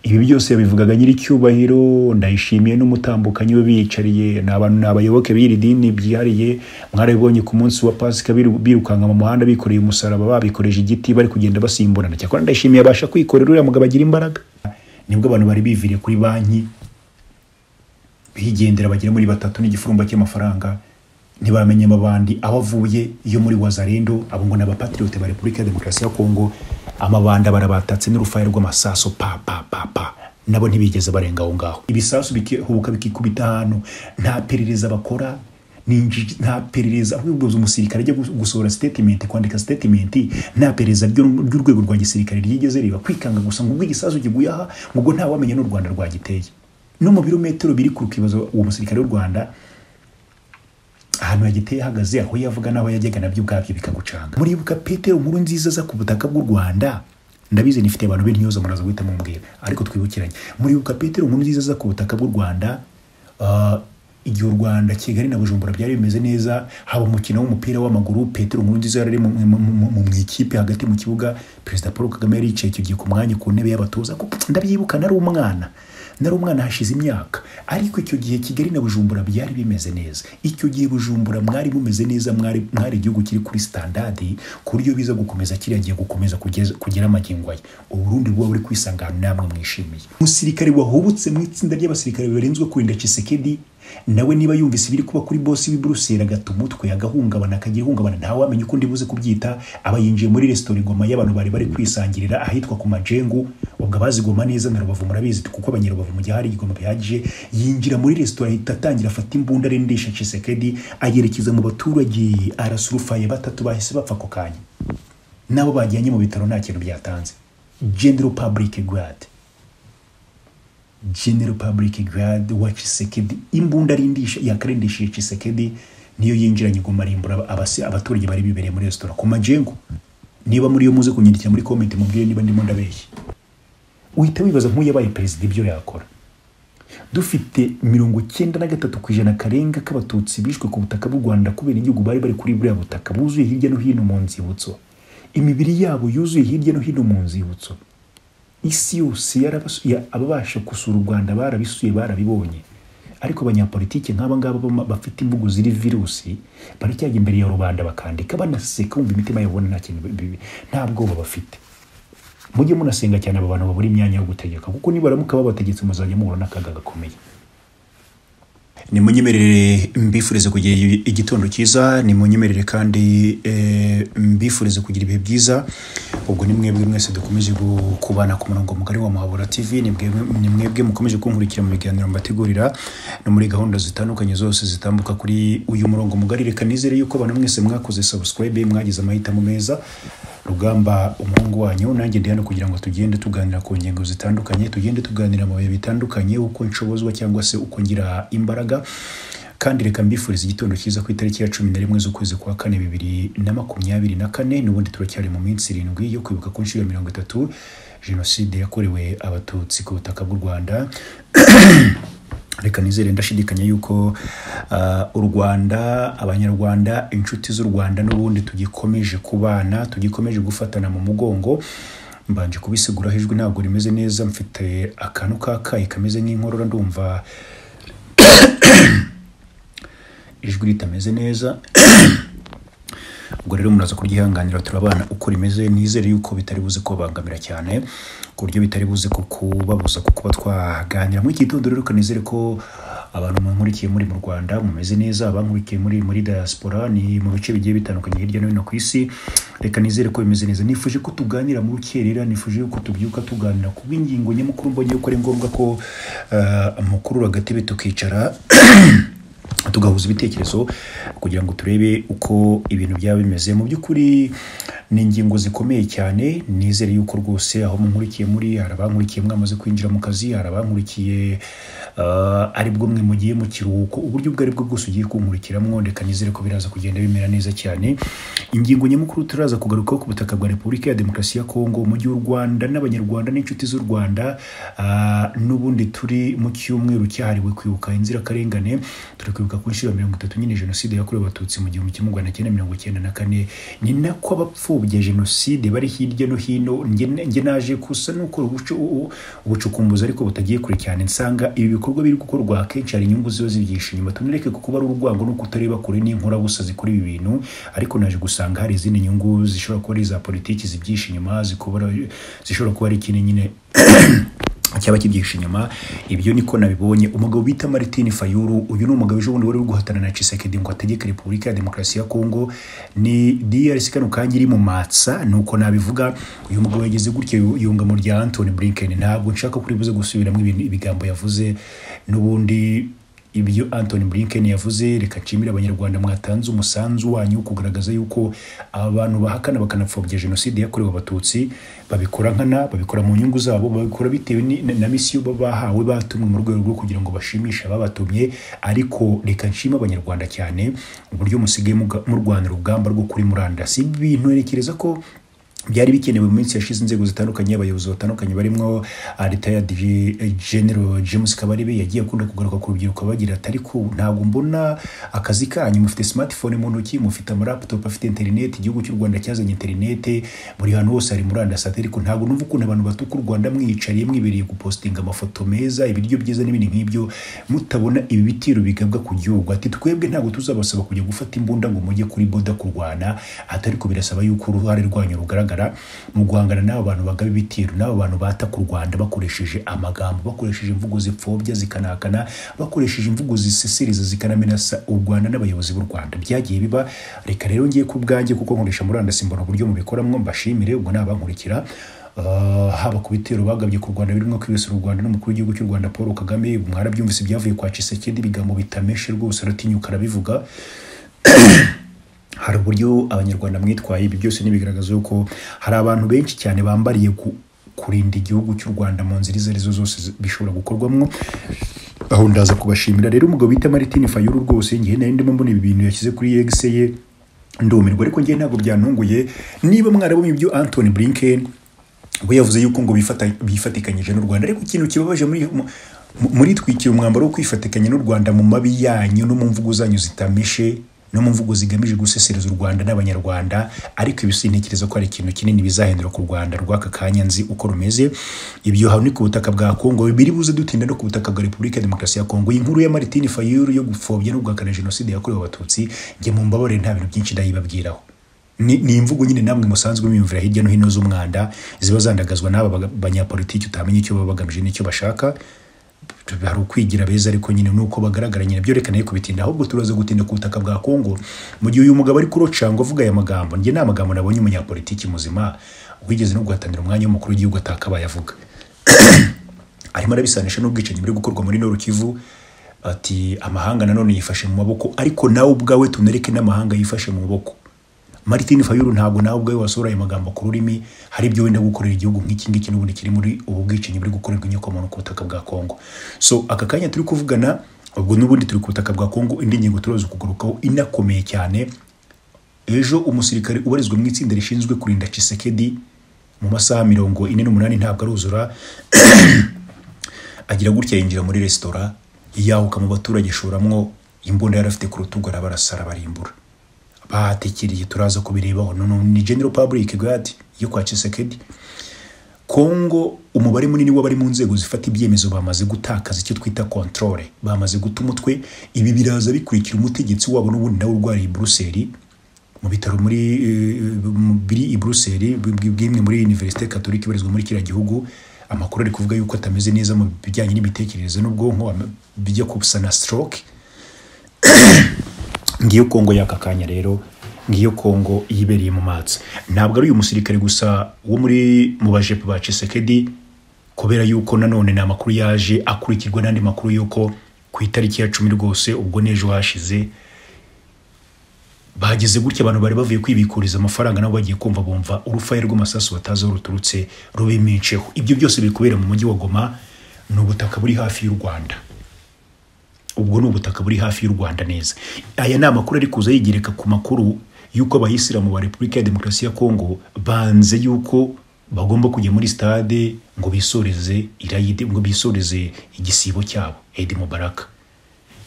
Ibi byose yabivugaga nyiri cyubahiro. Ndayishimiye n'umutambukanyi we biyicariye, n'abantu n'abayoboke b'iri dini byihariye. Mwarabibonye ku munsi wa Pasika birukanga mu muhanda bikoreye umusaraba, babikoreje igiti, bari kugenda basimburana. Cyakora Ndayishimiye abasha kwikorera, uriya mugabo agira imbaraga. Nibwo abantu bari biviriye kuri banki bigendera bagera muri 3 n'igifurumba cy'amafaranga, ntibamenye amabandi aho avuye iyo muri Wazalendo. Abo ngo n'abapatriote ba Repubulika ya Demokarasi ya Kongo, amabanda barabatatse n'urufaye rw'amasaso pa nabo ntibigeze barenga aho ngaho. Ibisasu bikihubuka bikikubita hano, nta perereza bakora, nta perereza. Ahubwo umusirikare ajya gusohora statement, kwandika statement, nta perereza ry'urwego rwa gisirikare ryigeze riba, kwikanga gusa ngo igisasu kiguye aha, ngo nta wamenye n'u Rwanda rwagiteye. No mu birometero biri ku kibazo uwo musirikare w'u Rwanda ahantu yagiteye hagaze, aho yavuga naho yajyaga nabyo ubwabyo bikagucanga. Muribuka Petero Nkurunziza za ku butaka bw'u Rwanda, ndabize nifite abantu b'intyoza muraza guhita mumbwira, ariko twibukiranye. Muribuka Petero Nkurunziza za ku butaka bw'u Rwanda, igihe u Rwanda Kigali na Bujumbura byari bimeze neza, haba umukino w'umupira w'amaguru, Petero Nkurunziza yari mu ikipe hagati mu kibuga, Perezida Paul Kagame yari yicaye icyo gihe ku mwanya ku ntebe y'abatoza. Ndabyibuka nari umwana hashize imyaka, ariko icyo gihe Kigali na Bujumbura byari bimeze neza. Icyo gihe Bujumbura mwari mumeze neza, mwari igihugu kiri kuri standard ku buryo biza gukomeza kiriya gihe gukomeza kugera amagingo aya. Uburundi bwo buri kwisanga namwe mwishimiye. Umusirikare wahubutse mu itsinda ry'abasirikare barinzwe kurinda Tshisekedi, nawe niba yumvise ibiri kuba kuri boss w'i Brussels agata umutwe, agahungabana, akagihungabana, ntawe wamenye uko ndibuze kubyita. Aba yinjiye muri restaurant Goma y'abantu bari kwisangirira ahitwa ku Majengo. Ubwo abazigoma neza na Rubavu murabizi kuko abanyerubavu mu gihe hari igoma bihagije. Yinjira muri restaurant ahita atangira afata imbunda arendesha Tshisekedi, ayerekeza mu baturage, arasurufaye. 3 bahise bapfa ko kanya, nabo bajyanye mu bitaro nta kintu byatanze. General Public Guard wa Tshisekedi, imbunda arindisha yakarendishije Tshisekedi, niyo yinjiranye Goma arimbura abaturage bari bibereye muri restaurant ku Majengo. Niba muri yo muze kunyandikira muri comment mubwire niba ndimo ndabeshya. Uhita wibaza nk'uyabaye president ibyo yakora. Dufite 93% karenga k'abatutsi bishwe ku butaka bw'u Rwanda kubera igihugu bari kuri buriya butaka, buzuye hirya no hino mu nzibutso, imibiri yabo yuzuye hirya no hino mu nzibutso. Isi yose ababasha gusura u Rwanda barabisuye, barabibonye. Ariko abanyapolitike nk'aba ngaba bafite imbugu ziri virusi baracyajya imbere ya rubanda bakandika banaseka, umva imitima yabona nta kintu nta bwoba bafite. Mujye munasenga cyane aba bantu babura imyanya yo gutegeka, kuko nibaramuka babategetse muzajya muhura n'akaga gakomeye. Nimunyemerere mbifurize kugira igitondo cyiza, nimunyemerere kandi mbifurize kugira ibihe byiza. Ubwo ni mwebwe mwese dukomeje kubana ku murongo mugari wa Muhabura TV, ni mwebwe mukomeje kunkurikira mu biganiro mbategurira no muri gahunda zitandukanye zose zitambuka kuri uyu murongo mugari. Reka nizere yuko abantu mwese mwakoze subscribe, mwagize amahitamo meza. Rugamba umuhungu wanyu, nanjye ndi hano kugira ngo tugende tuganira ku ngingo zitandukanye, tugende tuganira mu bihe bitandukanye, uko nshobozwa cyangwa se uko ngira imbaraga. Kandi reka mbifuriza igitondo cyiza ku itariki ya 11 z'ukwezi kwa 4 2024. N'ubundi turacyari mu minsi 7 yo kwibuka ku nshuro ya 30 jenoside yakorewe abatutsi ku butaka bw'u Rwanda. Reka nizere ndashidikanya yuko u Rwanda, abanyarwanda, inshuti z'u Rwanda n'ubundi tugikomeje kubana, tugikomeje gufatana mu mugongo. Mbanje kubisigura hejwe ntabwo rimeze neza, mfite akantu kakaye kameze nk'inkorora, ndumva ijwi ritameze neza. Ubwo rero muraza kuryihanganira, turabana uko rimeze. Nizere yuko bitari buze kubangamira cyane, ku buryo bitari buze kubabuza kuba twaganira mu gitondo. Rero kanizere ko abantu munkurikiye muri mu Rwanda mumeze neza, abankurikiye muri diaspora ni mu bice bigiye bitandukanye hirya no hino ku isi. Reka nizere ko bimeze neza. Nifuje ko tuganira mu rukerera, nifuje ko tubyuka tuganira ku bw'ingingo nyamukuru, mbonye ko ari ngombwa ko mukuru agatebe tukicara tugahuza ibitekerezo kugira ngo turebe uko ibintu byaba bimeze. Mu by'ukuri ni ingingo zikomeye cyane. Nizere yuko rwose aho munkurikiye muri, hari abankurikiye mwamaze kwinjira mu kazi, hari abankurikiye ari bwo mwe mugiye mu kiruhuko uburyo bwo ari bwo bwose ugiye kunkurikiramo ndeka nizere ko biraza kugenda bimera neza cyane. Ingingo nyamukuru turaza kugaruka ku butaka bwa Repubulika ya Demokarasi ya Kongo mu gihe u Rwanda n'abanyarwanda n'inshuti z'u Rwanda n'ubundi turi mu cyumweru cyahariwe kwibuka inzirakarengane. Turi kwibuka ku nshuro 30 nyine jenoside yakorewe abatutsi mu 1994. Ni nako abapfobya jenoside bari hirya no hino. Nge naje kusa nuko ubucukumbuzi ariko butagiye kure cyane. Nsanga ibi bikorwa biri gukorwa akenshi hari inyungu ziba zibyishe inyuma. Tunareke kuba ari urwango no kutareba kure n'inkora busa zikora ibi bintu, ariko naje gusanga hari izindi nyungu zishobora kuba ari za politiki zibyishe inyuma, zishobora kuba ari ikintu nyine cyaba kibyishe inyuma. Ibyo niko nabibonye. Umugabo bita Martin Fayulu, uyu ni umugabo ejo bundi wari guhatana na Tshisekedi ngo ategeke Repubulika ya Demokarasi ya Kongo. Ni DRC kano kanya iri mu matsa, nuko nabivuga. Uyu mugabo yageze gutya yunga mu rya Anthony Blinken. Ntabwo nshaka kuri buze gusubiramo ibigambo yavuze n'ubundi ibyo Anthony Blinken yavuze. Reka nshimire abanyarwanda mwatanze umusanzu wanyu kugaragaza yuko abantu bahakana bakanapfobya jenoside yakorewe abatutsi babikora mu nyungu zabo, babikora bitewe na misiyo bahawe batumwe mu rwego rwo kugira ngo bashimishe ababatumye. Ariko reka nshima abanyarwanda cyane uburyo musigaye mu Rwanda urugamba rwo kuri murandasi. Ibintu nerekereza ko byari bikenewe mu minsi yashize. Inzego zitandukanye, abayobozi batandukanye barimo retired General James Kabarebe yagiye akunda kugaruka ku rubyiruko bagira ati ariko ntabwo mbona akazi kanyu, mufite smartphone mu ntoki, mufite laptop afite internet, igihugu cy'u Rwanda cyazanye internet, buri hantu hose hari murandasi, ariko ntabwo numva ukuntu abantu batuka u Rwanda mwiyicariye mwibereye gupostinga amafoto meza, ibiryo byiza n'ibindi nk'ibyo, mutabona ibi bitiro bigabwa ku gihugu. Ati twebwe ntabwo tuzabasaba kujya gufata imbunda ngo mujye kuri boda kurwana, ariko birasaba yuko uruhare rwanyu rugaragara mu guhangana n'abo bantu bagaba ibitiro, n'abo bantu bata ku Rwanda bakoresheje amagambo, bakoresheje imvugo zipfobya zikanakana, bakoresheje imvugo ziseseriza zikanamenasa u Rwanda n'abayobozi b'u Rwanda. Byagiye biba. Reka rero ngiye ku bwanjye kuko nkoresha murandasi mbona uburyo mubikoramo, mbashimire. Ubwo nabankurikira haba ku bitero bagabye ku Rwanda birimo kwibesera u Rwanda n'umukuru w'igihugu cy'u Rwanda Paul Kagame. Mwarabyumvise byavuye kwa Tshisekedi, bigambo bitameshe rwose, aratinyuka arabivuga. Hari uburyo abanyarwanda mwitwaye. Ibi byose nibigaragaza yuko hari abantu benshi cyane bambariye kurinda igihugu cy'u Rwanda mu nzira izo arizo zose bishobora gukorwamo. Aho ndaza kubashimira rero umugabo bita Martin Fayulu rwose. Ngiye nari ndimo mbona ibi bintu yashyize kuri X ye ndumirwa, ariko ngiye ntabwo byantunguye. Niba mwarabonye ibyo Anthony Blinken we yavuze yuko ngo bifatikanyije n'u Rwanda, ariko ikintu kibabaje muri twikira umwambaro wo kwifatikanya n'u Rwanda mu mabi yanyu no mu mvugo zanyu zitameshe no mu mvugo zigamije gusesereza u Rwanda n'abanyarwanda. Ariko ibi sintekereza ko ari ikintu kinini bizahindura ku Rwanda rw'aka kanya nzi uko rumeze. Ibyo hawo ni ku butaka bwa Kongo, biri buze dutinda no ku butaka bwa Repubulika ya Demokarasi ya Kongo. Inkuru ya Martin Fayulu yo gupfobya no guhakana jenoside yakorewe abatutsi, nge mu mbabare nta bintu byinshi ndayibabwiraho. Ni imvugo nyine namwe musanzwe mwiyumvira hirya no hino z'umwanda, ziba zandagazwa n'aba banyapolitiki utamenye icyo baba bagamije n'icyo bashaka. Hari ukwigira beza, ariko nyine nuko bagaragara nyine byo. Reka nayo kubitinda, ahubwo turaza gutinda ku butaka bwa Kongo mu gihe uyu mugabo ari kurocanga avuga aya magambo. Nge nta magambo nabonye umunyapolitiki muzima wigeze no guhatanira umwanya w'umukuru w'igihugu atakabaye avuga. Arimo arabisanisha n'ubwicanyi buri gukorwa muri Nord Kivu. Ati amahanga nanone yifashe mu maboko, ariko nawe ubwawe tunareke n'amahanga yifashe mu maboko. Martin Fayulu ntabwo nawe ubwawe wasora aya magambo ku rurimi. Hari ibyo wenda gukorera igihugu nk'iki ngiki n'ubundi kiri muri ubu bwicanyi buri gukorerwa inyokomuntu ku butaka bwa Kongo. So aka kanya turi kuvugana, ubwo n'ubundi turi ku butaka bwa Kongo. Indi ngingo turaza kugarukaho inakomeye cyane. Ejo umusirikare ubarizwa mu itsinda rishinzwe kurinda Tshisekedi mu masaha 48 ntabwo aruzura agira gutya yinjira muri restaurant yahuka mu baturage shoramwo imbunda yarafite ku rutugu arabarasara barimbura. Bahatikiriye turaza kubirebaho. Ni General Public Guard yo kwa Tshisekedi. Kongo umubare munini w'abari mu nzego zifata ibyemezo bamaze gutakaza icyo twita control, bamaze guta umutwe. Ibi biraza bikurikira umutegetsi wabo n'ubundi nawe urwariye i Bruxelles mu bitaro biri i Bruxelles bw'imwe muri Université Catholique ibarizwa muri kiriya gihugu. Amakuru ari kuvuga yuko atameze neza mu bijyanye n'imitekerereze n'ubwonko, bijya kubusana stroke. Ngiyo Kongo y'aka kanya rero, ngiyo Kongo yibereye mu matsi. Ntabwo ari uyu musirikare gusa wo mu bajepe ba Tshisekedi, kubera yuko nanone na makuru yaje akurikirwa n'andi makuru yuko ku itariki ya 10 rwose ubwo nejo hashize bageze gutya abantu bari bavuye kwibikuriza amafaranga nabo bagiye kumva bumva urufaye rw'amasasu batazo ruturutse rubiminceho. Ibyo byose biri kubera mu mujyi wa Goma, n'ubutaka buri hafi y'u Rwanda. ubwo ni ubutaka buri hafi y'u Rwanda neza. Aya ni amakuru ari kuza yigereka ku makuru yuko abayisilamu ba Repubulika ya Demokarasi ya Kongo banze yuko bagomba kujya muri stade ngo bisoreze irayide, ngo bisoreze igisibo cyabo Eid Mubarak.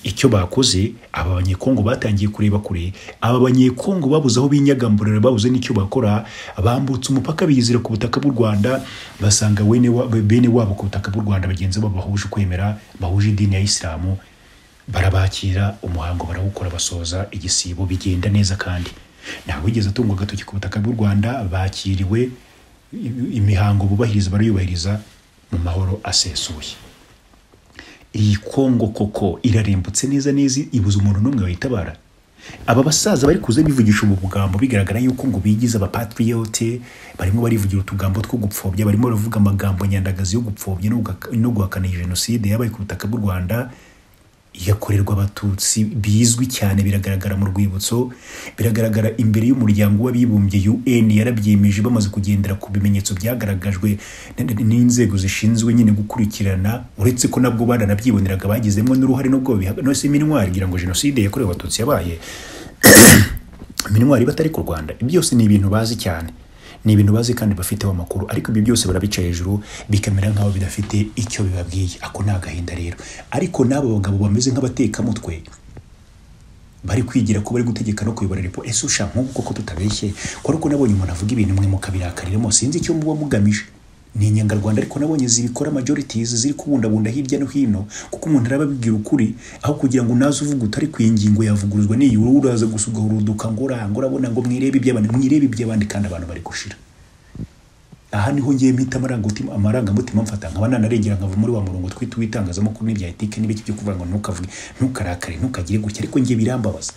Icyo bakoze, aba banyekongo batangiye kureba kure, aba banyekongo babuze aho binyagamburira, babuze n'icyo bakora, bambutse umupaka bizira ku butaka bw'u Rwanda, basanga bene wabo ku butaka bw'u Rwanda bagenzi babo bahuje kwemera, bahuje idini ya Islamu, barabakira, umuhango barawukora, basoza igisibo, bigenda neza kandi ntawe wigeze atungwa agatoki ku butaka bw'u Rwanda, bakiriwe, imihango bubahiriza barayubahiriza mu mahoro asesuye. Iyi Kongo koko irarembutse neza neza, ibuze umuntu n'umwe wayitabara. Aba basaza bari kuza bivugisha ubu bugambo, bigaragara yuko ngo bigize abapatriote, barimo barivugira utugambo two gupfobya, barimo baravuga amagambo nyandagazi yo gupfobya no guhakana jenoside yabaye ku butaka bw'u Rwanda yakorerwa abatutsi, bizwi cyane, biragaragara mu rwibutso, biragaragara imbere y'umuryango w'abibumbye UN, yarabyemeje bamaze kugendera ku bimenyetso byagaragajwe n'inzego zishinzwe nyine gukurikirana, uretse ko nabwo baranabyiboneraga bagizemo n'uruhare n'ubwo nose iminwari kugira ngo jenoside yakorewe abatutsi yabaye iminwari batari ku Rwanda. Byose ni ibintu bazi cyane, ni ibintu bazi kandi bafiteho amakuru, ariko ibyo byose barabica hejuru bikamera nkaho bidafite icyo bibabwiye. Ako ni agahinda rero. Ariko n'abo bagabo bameze nk'abateka mutwe bari kwigira ko bari gutegeka no kuyobora repo, ese usha nk'uko koko tutabeshye ko ariko nabonye umuntu avuga ibintu mwe mukabirakariramo, sinzi icyo muba mugamije. Ni inyangarwanda ariko nabonye zibikora majorities ziri kubundabunda hirya no hino, kuko umuntu arababwira ukuri aho kugira ngo nazo uvuga utari kwingingo yavuguruzwa n'iyi uraza gusuga uruduka ngo urabona ngo mwirebe iby'abandi kandi abantu bari gushira. Aha niho ngiye mpita amarangamutima mfata nkaba nanarengera nkava muri wa murongo twita witangazamakuru n'ibya etike n'ibiki byo kuvuga ngo ntukavuge, ntukarakare, ntukagire gutya, ariko ngiye birambabaza.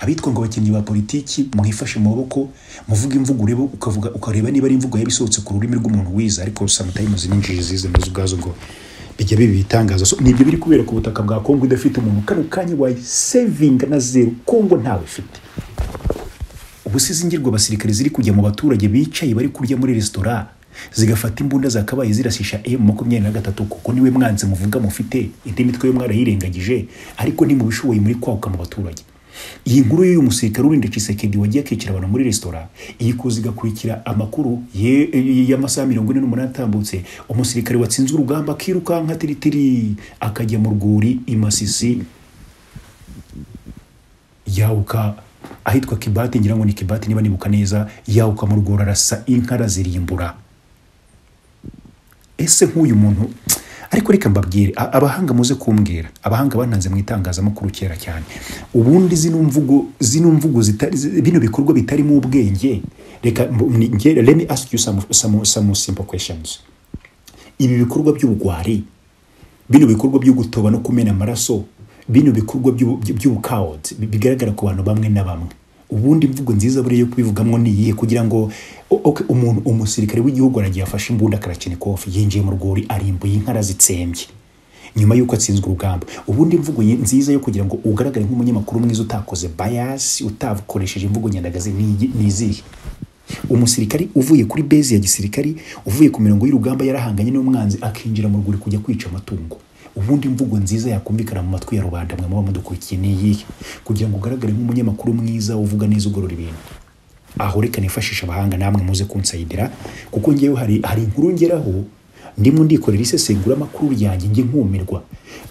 Abitwa ngo abakinnyi ba politiki mwifashe mu maboko, muvuga imvugo ureba ukavuga ukareba niba ari imvugo yabisohotse ku rurimi rw'umuntu wiza, ariko sometimes n'injiji zize nazo ubwazo ngo bijya bibitangaza. So nibyo biri kubera ku butaka bwa Kongo idafite umuntu kano kanya wa saving na zero, Kongo ntawe ifite. Ubusizi ngirwa abasirikare ziri kujya mu baturage bicaye bari kurya muri restaurant, zigafata imbunda zakabaye zirasisha M23, kuko niwe mwanze muvuga mufite, indi mitwe yo mwarayirengagije, ariko ni mu bishoboye muri kwahuka mu baturage. Iyi nkuru y'uyu musirikare urinde Tshisekedi wagiye akekera abantu muri restaurant, iyi kuziga kurikira amakuru y'amasaha 48 atambutse, umusirikare watsinze urugamba akirukanka tiritiri akajya mu rwuri imasisi yawuka ahitwa Kibati, ngira ngo ni Kibati niba nibuka neza, yawuka mu rwuri arasa inkara zirimbura. Ese nk'uyu muntu, ariko reka mbabwire, abahanga muze kumbwira, abahanga bananze mu itangazamakuru kera cyane, ubundi zino mvugo zitari bino bikorwa bitari mu ubwenge. Reka let me ask you some simple questions. Ibi bikorwa by'ubugwari, bino bikorwa byo gutoba no kumena amaraso, bino bikorwa by'ubukawodi bigaragara ku bantu bamwe na bamwe, ubundi mvugo nziza buriye kubivugamo ni iyihe? Kugira ngo umusirikare w'igihugu aragiye afashe imbunda Kalashnikov yinjiye mu rwuri arimbuye inkara zitsembye nyuma yuko atsinzwe urugamba, ubundi mvugo nziza yo kugira ngo ugaragare nk'umunyamakuru mwiza utakoze bias, utakoresheje imvugo nyandagazi ni izihe? Umusirikari uvuye kuri base ya gisirikari, uvuye ku mirongo y'urugamba yarahanganye n'umwanzi akinjira mu rwuri kujya kwica amatungo, ubundi mvugo nziza yakumvikana mu matwi ya rubanda mwe muba mudukurikiye ni iyihe? Kugira ngo ugaragare nk'umunyamakuru mwiza uvuga neza ugorora ibintu. Aho reka nifashisha abahanga namwe muze kunsayidira, kuko ngewe hari inkuru ngeraho ndimo ndikorera isesengura amakuru yanjye nge nkumirwa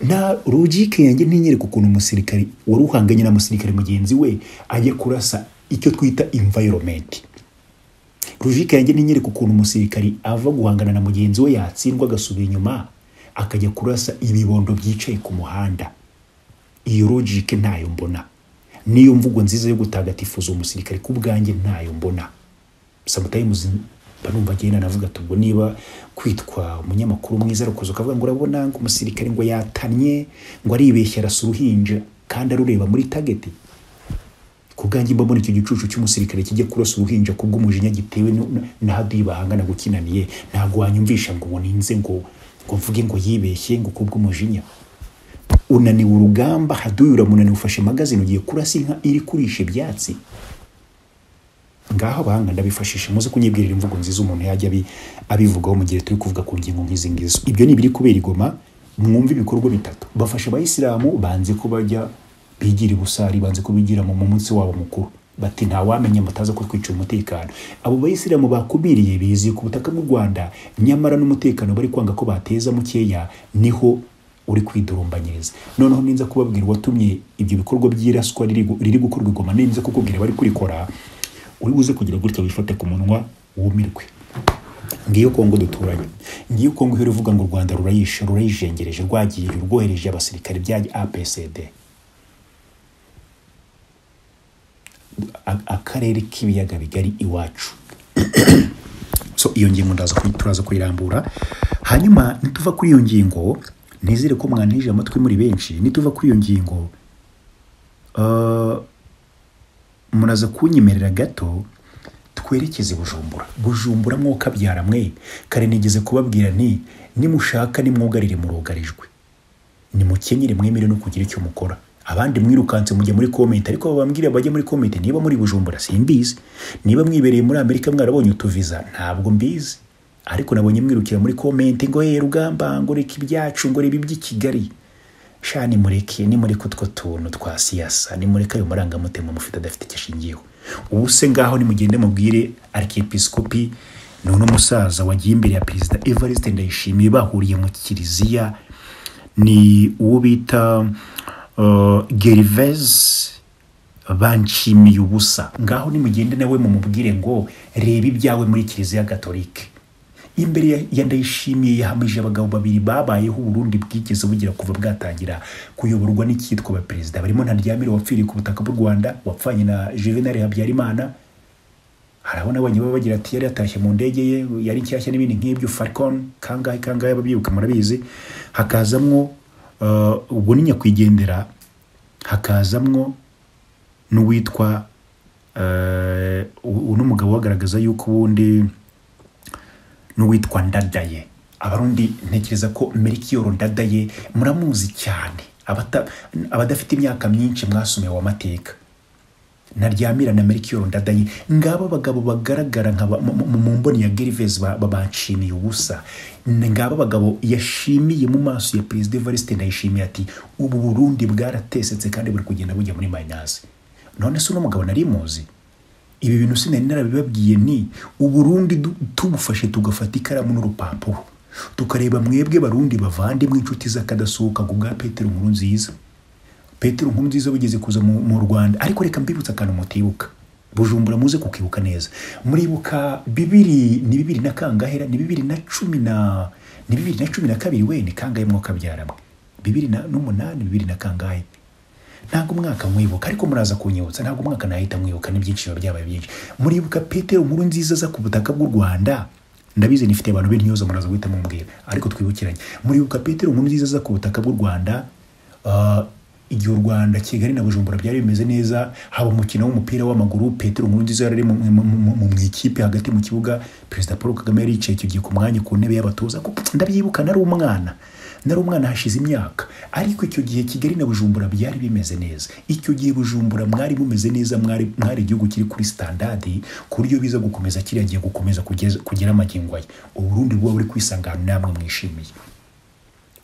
na logique yanjye ntinyereka ukuntu umusirikari waruhanganye na musirikare mugenzi we ajye kurasa icyo twita environment. Logique yanjye ntinyereka ukuntu umusirikari ava guhangana na mugenzi we yatsindwa agasubira inyuma akajya kurasa ibibondo byicaye ku muhanda. Iyo logique ntayo mbona, niyo mvugo nziza yo gutagatifuza umusirikare ku bwanjye ntayo mbona. Sometimes banumva genda navuga tubwo niba kwitwa umunyamakuru mwiza rukozo kavuga ngo urabona ngo umusirikare ngo yatanye ngo aribeshya rasuruhinja kandi arureba muri target. Ku bwanjye mbona icyo gicucu cy'umusirikare kijye kurasa uruhinja kubw'umujinya gitewe na hadi bahangana gukinaniye, ntago wanyumvisha ngo ninze ngo mvuge ngo yibeshye ngo kubw'umujinya. Unaniwe urugamba haduyura munani ufashe magazine ugiye kurasa inka iri kurisha ibyatsi. Ngaho bahanga ndabifashisha muze kunyibwirira imvugo nziza umuntu yajya abivugaho mu gihe turi kuvuga ku ngingo nk'izi ngizo. Ibyo ni biri kubera Igoma mwumva ibikorwa bitatu. Bafasha abayisilamu banze ko bajya bigira ibusari, banze ko bigira mu munsi wabo mukuru, bati nta wamenye mutaza ko twicira umutekano. Abo bayisilamu bakubiriye bizi ku butaka bw'u Rwanda, nyamara n'umutekano bari kwanga ko bateza mukeya, niho uri kwidurumbanyiriza. Noneho ninza kubabwira watumye ibyo bikorwa by'iraswa riri gukorwa Goma, ninza kukubwira bari kurikora, uri buze kugira gutya wifate ku munwa wumirwe. Ngiyo Kongo duturanye, ngiyo Kongo ihora ivuga ngo u Rwanda rurayijengereje, rwagiye rwohereje abasirikare bya APCD. Akarere k'ibiyaga bigari iwacu. So iyo ngingo turaza kuyirambura, hanyuma nituva kuri iyo ngingo, nizere ko mwanije amatwi muri benshi. Nituva kuri iyo ngingo, muraza kunyemerera gato twerekeze Bujumbura mwoka byara mwe. Kare nigeze kubabwira nti nimushaka nimwugarire murugarijwe, nimukenyere mwemere no kugira icyo mukora. Abandi mwirukanse mujya muri comment, ariko babambwira bajya muri comment niba muri Bujumbura simbizi, niba mwibereye muri Amerika mwarabonye utuviza ntabwo mbizi, ariko nabonye mwirukira muri comment ngo Rugamba ngo reka ibyacu ngo ribi by'Ikigali. Shani mureke ni muri kutwo tuntu twa siyasa, ni mureka ayo marangamutima mufite adafite cyashingiyeho. Ubuse ngaho nimugende mubwire arkiyepiskopi none umusaza wagiye imbere ya Perezida Evariste Ndayishimiye bahuriye mu kiliziya, ni uwo bita Gervais Banshimiye ubusa. Ngaho nimugende nawe mumubwire ngo reba ibyawe muri kiliziya Gatolika. Imbere ya Ndayishimiye yahamije abagabo babiri babayeho Burundi bwigeze bugira kuva bwatangira kuyoborwa n'icyitwa ba perezida, barimo Ntaryamira wapfiriye ku butaka bw'u Rwanda, wapfanye na Juvenal Habyarimana. Harabona abanye bagira ati yari yatashye mu ndege ye yari cyashya n'ibindi nk'ibyo Falcon kangahe babyibuka murabizi. Hakazamwo ubwo ni nyakwigendera, hakazamwo n'uwitwa uno mugabo wagaragaza yuko ubundi n'uwitwa Ndadaye. Abarundi ntekereza ko Melchior Ndadaye muramuzi cyane, abadafite imyaka myinshi mwasumiye wa mateka. Ntaryamira na Melchior Ndadaye ngabo bagabo bagaragara nka mu mboni ya Gervais Banshimiye ubusa, ngabo bagabo yashimiye mu maso ya Perezida Evariste Ndayishimiye ati ubu Burundi bwaratesetse kandi buri kugenda bujya muri mayinazi. None se uno mugabo nari muzi? Ibi bintu sinari narabibabwiye ni Uburundi tubufashe tugafata ikaramu n'urupapuro tukareba mwebwe Barundi bavande mw'inshuti z'akadasuka bwa Petero Nkurunziza. Petero Nkurunziza bigeze kuza mu Rwanda, ariko reka mbibutsa akantu mutibuka. Bujumbura muze kukibuka neza. Muribuka bibiri na kangahera ni 2012 we ni kangahe mwoka byaramwe 2008 bibiri na kangahe ntago mwaka mwibuka, ariko muraza kunyibutsa ntago mwaka nahita mwibuka n'ibyinshi byabaye byinshi. Muribuka Petero Nkurunziza za ku butaka bw'u Rwanda, ndabizi nifite abantu b'intyoza muraza guhita mumbwira, ariko twibukiranye. Muribuka Petero Nkurunziza za ku butaka bw'u Rwanda, igihe u Rwanda Kigali na Bujumbura byari bimeze neza, haba umukino w'umupira w'amaguru. Petero Nkurunziza yari mu ikipe hagati mu kibuga, Perezida Paul Kagame yari yicaye icyo gihe ku mwanya ku ntebe y'abatoza. Ndabyibuka nari umwana hashize imyaka, ariko icyo gihe Kigali na Bujumbura byari bimeze neza. Icyo gihe Bujumbura mwari mumeze neza, mwari igihugu kiri kuri standard ku buryo biza gukomeza kiriya gukomeza kugera amagingwaye. Uburundi bwo buri kwisangana namwe mwishimiye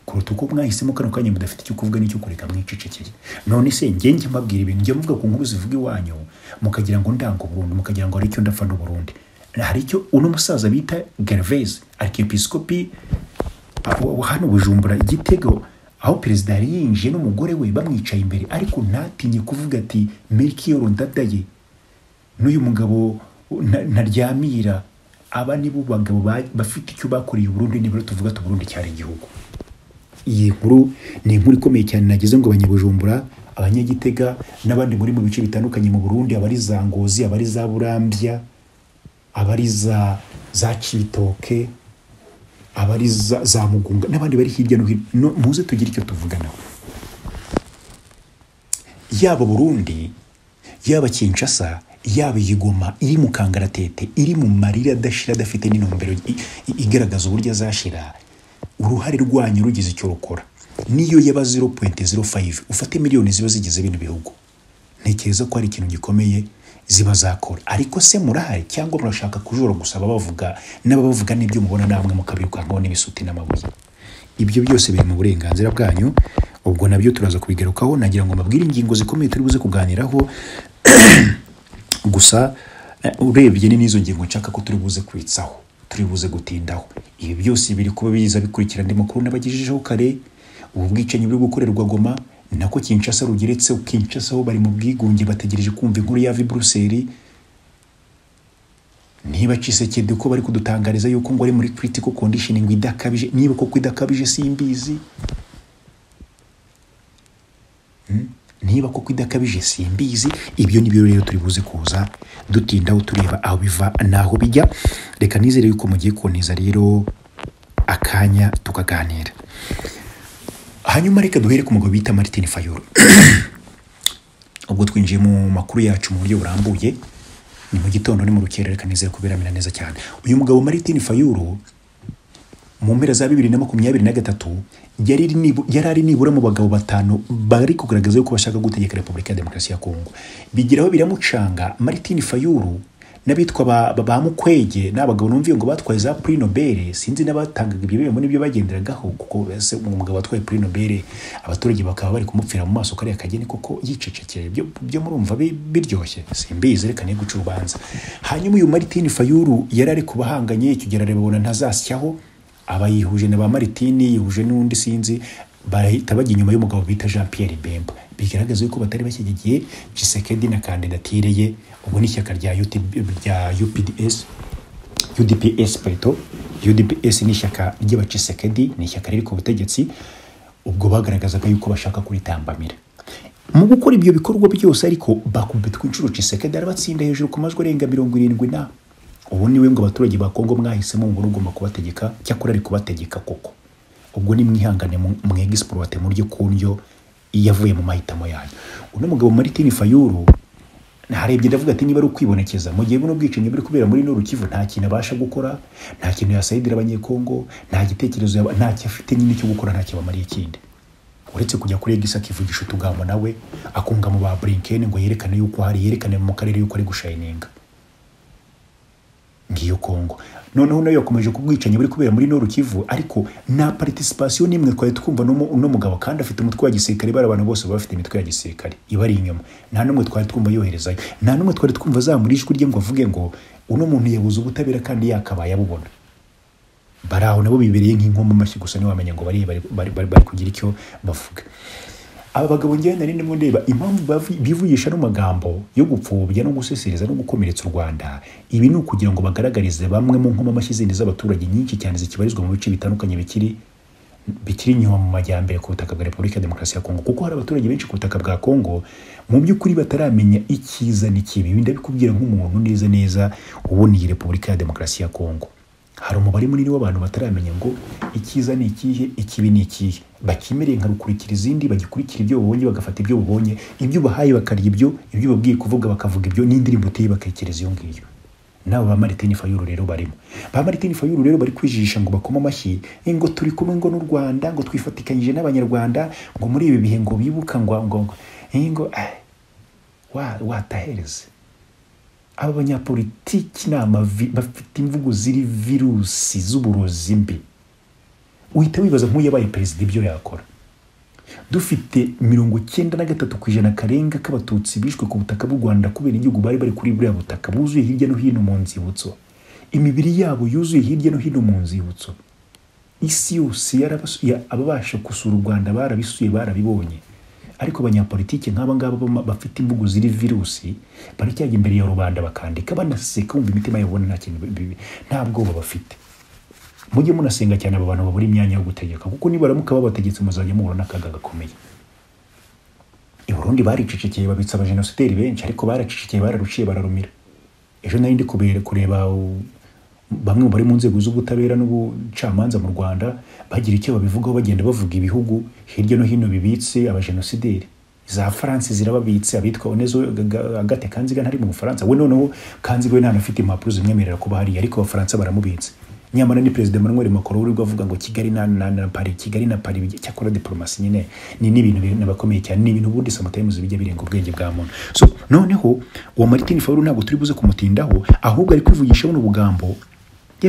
kuruta uko mwahisemo kano kanya mudafite icyo kuvuga n'icyo kureka mwicecekeye. None se njye mbabwira ibintu njye muvuga ku nkuru zivuga iwanyu mukagira ngo ndango Burundi, mukagira ngo ari cyo ndafana Burundi. Hari icyo uno musaza bita Gervais arkiyepiskopi hano Bujumbura Igitego, aho perezida yari yinjiye n'umugore we bamwicaye imbere, ariko ntatinye kuvuga ati Melchior Ndadaye n'uyu mugabo Ntaryamira, aba nibo bagabo bafite icyo bakoreye Burundi, nibura tuvuga Burundi cyari igihugu. Iyi nkuru ni inkuru ikomeye cyane nageze ngo abanyabujumbura, abanyagitega n'abandi muri mu bice bitandukanye mu Burundi, abari za Ngozi, abari za Burambya, abari za Cibitoke, abari za Mugunga n'abandi bari hirya no hino, muze tugire icyo tuvugana. Yaba Burundi, yaba Kinshasa, yaba Igoma iri mu kangaratete, iri mu marira adashira adafite n'inombero igaragaza uburyo azashira, uruhare rwanyu rugize icyo rukora. Niyo yaba 0.05 ufate miliyoni ziba zigize bino bihugu, ntekereza ko ari ikintu gikomeye ziba zakora. Ariko se murahari cyangwa murashaka kujora gusaba bavuga n'abavuga n'ibyo mubona namwe mukabiruka ngo n'ibisuti n'amabuye? ibyo byose biri mu burenganzira bwanyu. Ubwo nabyo turaza kubigarukaho, nagira ngo mbabwire ingingo zikomeye turi buze kuganiraho gusa urebye ni nizo ngingo nshaka ko turi buze kwitsaho, turi buze gutindaho. Ibi byose biri kuba biza bikurikirana andi makuru nabagejejeho kare. Ubu bwicanyi buri gukorerwa Goma nako Kinshasa rugeretse, Kinshasa ho bari mu bwigunge bategereje kumva inkuru ya Brussels. Niba Tshisekedi uko bari kudutangariza yuko ngo ari muri critical condition ngo idakabije, niba koko idakabije simbizi. Niba koko idakabije simbizi. Ibyo nibyo rero turi buze kuza dutindaho tureba aho biva naho bijya. Reka nizere yuko mugiye kuboneza rero akanya tukaganira. Hanyuma reka duhere ku mugabo bita Martin Fayulu. Ubwo twinjiye mu makuru yacu mu buryo burambuye, ni mu gitondo ni mu rukera, reka nizere kuberamira neza cyane. Uyu mugabo Martin Fayulu mu mpera za 2023 yari ari nibura mu bagabo batanu bari kugaragaza yuko bashaka gutegeka Repubulika ya Demokarasi ya Kongo. Bigiraho biramucanga Martin Fayulu n'abitwa ba Mukwege n'abagabo numviye ngo batwaye za Prix Nobel, sinzi n'abatangaga ibyo bihembo n'ibyo bagenderagaho, kuko ese umugabo watwaye Prix Nobel abaturage bakaba bari kumupfira mu maso kare akageni koko yicecekeye. Byo murumva biryoshye simbizi, reka ne guca urubanza. Hanyuma uyu Martin Fayulu yari ari kubahanganye ikigera rebona ntazasyaho, abayihuje na ba Martin yihuje n'undi sinzi, bahita bajya inyuma y'umugabo bita Jean Pierre Bemba. Bigaragaza yuko batari bashyigikiye Tshisekedi na kandidatire ye. Ubwo ni ishyaka rya UDPS ni ishyaka ry'aba Tshisekedi, ni ishyaka riri ku butegetsi. Ubwo bagaragazaga yuko bashaka kuritambamira. Mu gukora ibyo bikorwa byose ariko bakubitwa inshuro Tshisekedi arabatsinda hejuru ku majwi arenga 70 na. Ubu niwe ngo abaturage ba Kongo mwahisemo ngo ugomba kubategeka, cyakora ari kubategeka koko. Ubwo ni mwihangane mwegexploite mu ryo kunyo yavuye mu mahitamo yanyu. Uno mugabo Martin Fayulu narebye ndavuga ati niba ari ukwibonekeza mu gihe buno bwicanyi buri kubera muri Nord Kivu, nta kintu abasha gukora, nta kintu yasayidira abanyekongo, nta gitekerezo nta cyafite nyine cyo gukora, nta kibamariye ikindi uretse kujya kuri Gisa kivugisha utugambo nawe akunga mu ba Blinken ngo yerekane yuko hari, yerekane mu karere yuko ari gushininga ngiyo Kongo. Noneho nayo yakomeje kubwicanyi buri kubera muri Nord Kivu, ariko na participation nimwe twari twumva no mugabo kandi afite umutwe wa gisirikare, bari abantu bose bafite imitwe ya gisirikare ibari inyuma. Nta numwe twari twumva yoherezayo, nta numwe twari twumva zamurishwe rye ngo avuge ngo uno muntu yabuze ubutabera kandi yakabaye abubona. Baraho nabo bibereye nk'inkomo mashyi gusa ni wamenya ngo bari kugira icyo bavuga. Aba bagabo ngenda ninde mu ndeba impamvu bivugisha no magambo yo gupfubya no gusesereza no gukomeretsa u Rwanda. Ibi ni ukugira ngo bagaragarize bamwe mu nkoma amashyi z'abaturage nyinshi cyane zikibarizwa mu bice bitandukanye bikiri inyuma mu majyambere ku butaka bwa Repubulika ya Demokarasi ya Kongo, kuko hari abaturage benshi ku butaka bwa Kongo mu by'ukuri bataramenya icyiza n'ikibi. Ndabikubwira nk'umuntu neza uboniye Repubulika ya Demokarasi ya Kongo. Hari umubare munini w'abantu bataramenya ngo icyiza ni ikihe, ikibi ni ikihe. Bakimereye nka rukurikira izindi, bagikurikira ibyo babonye, bagafata ibyo babonye, ibyo bahaye bakarya ibyo babwiye kuvuga bakavuga ibyo, n'indirimbo uteye bakekereza iyo ngiyo. Nabo ba Martin Fayulu rero barimo. Ba Martin Fayulu rero bari kwijijisha ngo bakoma amashyi ngo turi kumwe ngo n'u Rwanda, ngo twifatikanyije n'abanyarwanda, ngo muri ibi bihe ngo bibuka ngo watahereze. Aba banyapolitiki bafite imvugo ziri virusi z'uburozi mbi. Uhita wibaza nk'uyabaye perezida ibyo yakora. Dufite 93% karenga k'abatutsi bishwe ku butaka bw'u Rwanda kubera igihugu bari kuri buriya butaka, buzuye hirya no hino mu nzibutso. Imibiri yabo yuzuye hirya no hino mu nzibutso. Isi yose ababasha gusura u Rwanda barabisuye, barabibonye. Ariko abanyapolitiki nk'aba ngaba bafite imvugo ziri virusi baracyajya imbere ya rubanda bakandika banaseka, umva imitima yabo nta kintu nta bwoba bafite. Mujye munasenga cyane aba bantu babura imyanya yo gutegeka, kuko nibaramuka babategetse muzajya muhura n'akaga gakomeye. I Burundi baricecekeye babitsa abajenosideri benshi, ariko baracecekeye bararuciye bararumira. Ejo nari ndi kureba bamwe bari mu nzego z'ubutabera n'ubucamanza mu Rwanda bagira icyo babivugaho, bagenda bavuga ibihugu hirya no hino bibitse abajenosideri. Za France zirababitse, abitwa Onezo Agate Kanziga ntari mu Bufaransa, we noneho Kanziga we ntanafite impapuro zimwemerera kuba hari, ariko abafaransa baramubitse. Nyamara ni President Emmanuel Macron uri avuga ngo Kigali na Paris, Kigali na Paris cyakora diplomasi nyine ni ibintu nabakomeye cyane, ni ibintu bundi sometimes bijya birenga ubwenge bwa muntu. So noneho uwo Martin Fayulu ntabwo turi buze kumutindaho, ahubwo ari kwivugisha buno bugambo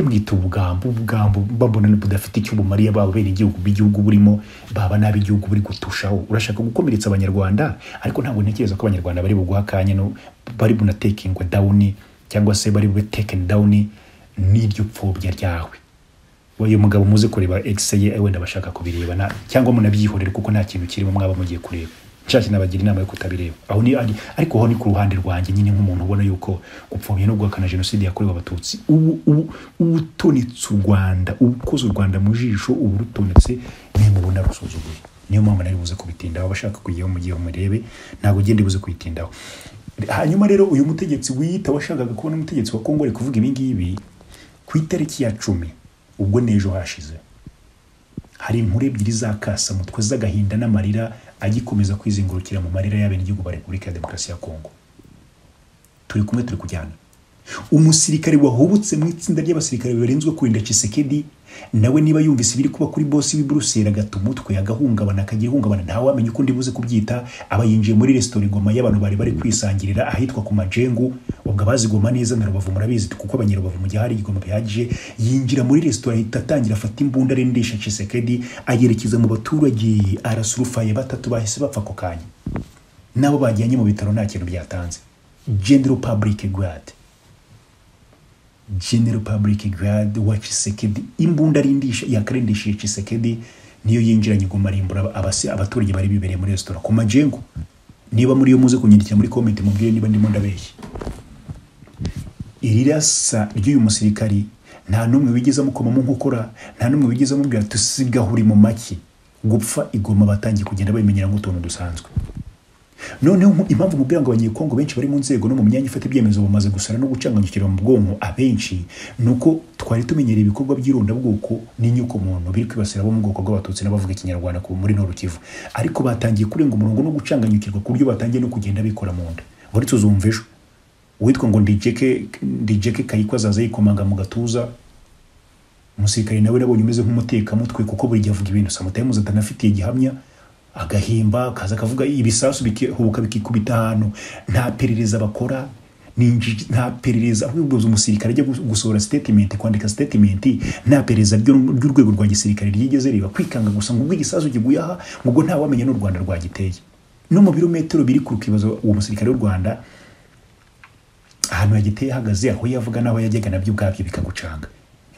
bwita ubugambo babona budafite icyo bumariye babo bene igihugu b'igihugu burimo baba nabi igihugu buri gutushaho. Urashaka gukomeretsa abanyarwanda, ariko ntabwo ntekereza ko abanyarwanda bari buguhakanye no bari bunatekingwa down cyangwa se bari bube taken down n'iryo pfobya ryawe. Uyu mugabo muze kureba XY wenda bashaka kubireba cyangwa munabyihorere kuko nta kintu kirimo mwaba mugiye kureba. Nshaka nabagira inama yo kutabireba. Aho ni ariko ho ni ku ruhande rwanjye nyine nk'umuntu ubona yuko gupfobya no guhakana genocide yakorewe abatutsi ubutonetse u Rwanda, ubukoze u Rwanda mu jisho, uburutonetse ni mubona rusuzuguye. Niyo mpamvu nari buze kubitindaho, abashaka kugiyeho mu gihe murebe ntago gende buze kubitindaho. Hanyuma rero uyu mutegetsi wiyita washakaga kubona umutegetsi wa Kongo ari kuvuga ibi ngibi ku itariki ya 10 ubwo nejo hashize. Hari inkuru ebyiri zakasa mutwe z'agahinda n'amarira agikomeza kwizingurukira mu marira y'abene igihugu ba Repubulika ya Demokarasi ya Kongo. Turi kumwe turi kujyana. Umusirikare wahubutse mu itsinda ry'abasirikare barenzwe kurinda Tshisekedi nawe niba yumvise ibiri kuba kuri boss w'i Brussels agatumutwe agahungabana akagihungabana ntawe wamenye uko ndibuze kubyita. Aba yinjiye muri restaurant Goma y'abantu bari kwisangirira ahitwa ku Majengu. Ubwo abazigoma neza na Rubavu murabizi kuko abanyerubavu mu gihe hari igoma bihagije. Yinjira muri restaurant atangira afata imbunda arendesha Tshisekedi ayerekeza mu baturage arasurufaye batatu bahise bapfa ko kanya. Nabo bajyanye mu bitaro nta kintu byatanze. General Public Guard wa Tshisekedi imbunda arindisha yakarendishije Tshisekedi niyo yinjiranye Goma rimbura abaturage bari bibereye muri restaurant ku Majengo. Niba muri yo muze kunyandikira muri comment mubwire niba ndimo ndabeshya. Irirasa ry'uyu musirikari nta numwe wigeze mukoma mu nkokora, nta numwe wigeze mubwira tusigahuri mu maki. Gupfa igoma batangiye kugenda babimenyera nk'utuntu dusanzwe. Noneho impamvu mubwira ngo abanyekongo benshi bari mu nzego no mu myanya ifata ibyemezo bamaze gusara no gucanganyukira mu bwonko abenshi nuko twari tumenyereye ibikorwa by'ironda bwoko n'inyuko muntu biri kwibasira bo mu bwoko bw'abatutsi n'abavuga ikinyarwanda ku muri Nord Kivu, ariko batangiye kurenga umurongo no gucanganyukirwa ku buryo batangiye no kugenda bikora mu nda. Buri tuzumva ejo witwa ngo ndijeke Kayiko azaza yikomanga mu gatuza. Umusirikare nawe nabonye umeze nk'umutekamutwe kuko buri gihe avuga ibintu samutayimuza atanafitiye gihamya agahimba kaza kavuga ibisasu bikihubuka bikikubita hano. Nta perereza bakora, nta perereza ahubwo umusirikare ajya gusohora statement, kwandika statement, nta perereza ry'urwego rwa gisirikare ryigeze riba kwikanga gusa ngo igisasu kiguye aha ngo nta wamenye n'u Rwanda rwagiteye. No mu birometero biri ku kibazo uwo musirikare w'u Rwanda ahantu yagiteye hagaze aho yavuga naho yajyaga nabyo ubwabyo bikagucanga.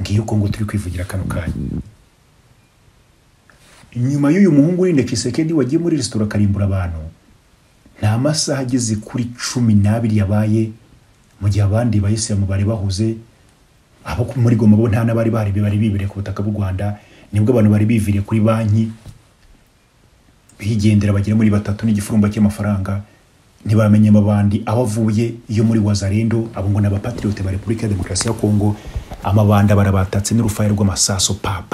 Ngiyo Kongo turi kwivugira kano kanya. Nyuma y'uyu muhungu w'inda Tshisekedi wagiye muri restaurant karimbura abantu nta masaha ageze kuri 12 yabaye mu gihe abandi bayisilamu bari bahuze. Abo muri Goma bo nta nabari bari bibere ku butaka bw'u Rwanda. Nibwo abantu bari biviriye kuri banki bigendera bagira muri batatu n'igifurumba cy'amafaranga. Ntibamenye amabandi aho avuye iyo muri Wazalendo abo ngo n'abapatriote ba Repubulika ya Demokarasi ya Kongo. Amabanda barabatatse n'urufaye rw'amasaso pa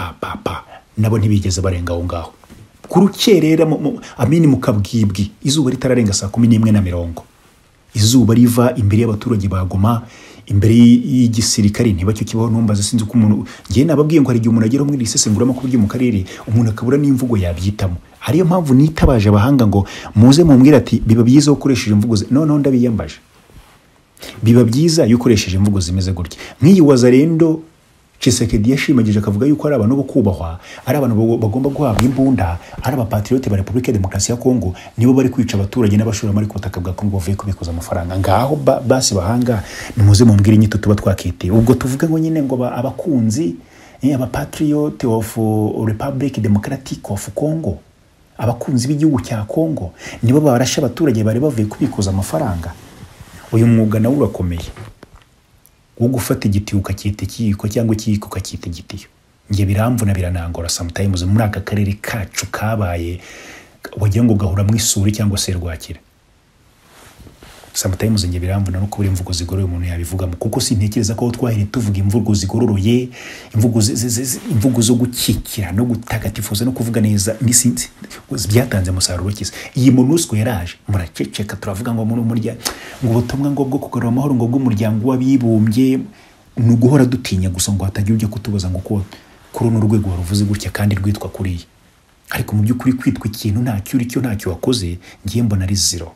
nabo ntibigeze barenga aho ngaho kurukerera amini mukabwibwi. Izuba ritararenga saa 11:40 izuba riva imbere y'abaturage ba Goma, imbere y'igisirikare. Niba cyo kibaho numbaza sinzi ko umuntu ngiye nababwiye ngo hari igihe umuntu agera muri risesengura makuru byo mu karere umuntu akabura n'imvugo yabyitamo. Hariyo mpamvu nitabaje abahanga ngo muze mumbwira ati biba byiza ukoresheje imvugo noneho ndabiyambaje. Biba byiza iyo ukoresheje imvugo zimeze gutya. Nk'iyi Wazalendo Tshisekedi yashimagije akavuga yuko ari abantu bo kubahwa, ari abantu bagomba guhabwa imbunda, ari abapatriote ba Repubulika ya Demokarasi ya Kongo nibo bari kwica abaturage n'abashoramari ku butaka bwa Kongo bavuye kubikuza amafaranga. Ngaho basi bahanga nimuze mumbwire inyito tuba twakite. Ubwo tuvuga ngo nyine ngo abakunzi abapatriote of Republic Democratic of Congo, abakunzi b'igihugu cya Kongo nibo barasha abaturage bari bavuye kubikuza amafaranga. Uyu mwuga nawe urakomeye wo gufata igitiyo ukakita ikiko cyangwa ikiko ukakita igitiyo. Nge biramvuna biranangora sometimes muri aka karere kacu kabaye wagira ngo gahura mu isuri cyangwa se rwakira. Sometimes nge biramvuna no kubura imvugo zigoroye umuntu yabivuga kuko sintekereza ko twahere tuvuga imvugo zigororoye, imvugo zo gukikira no gutagatifuza no kuvuga neza nisinzi byatanze musaruro kiza. Iyi MONUSCO yaraje muraceceka turavuga ngo muri umurya ngo ubutumwa ngo bwo kugarura amahoro ngo bw'umuryango w'abibumbye nuguhora dutinya gusa ngo hatagira ujya kutubaza ngo ko kuri no rwego waruvuze gutya kandi rwitwa kuriye. Ariko mu by'ukuri kwitwa ikintu ntacyo uri cyo ntacyo wakoze ngiye mbona ari zero.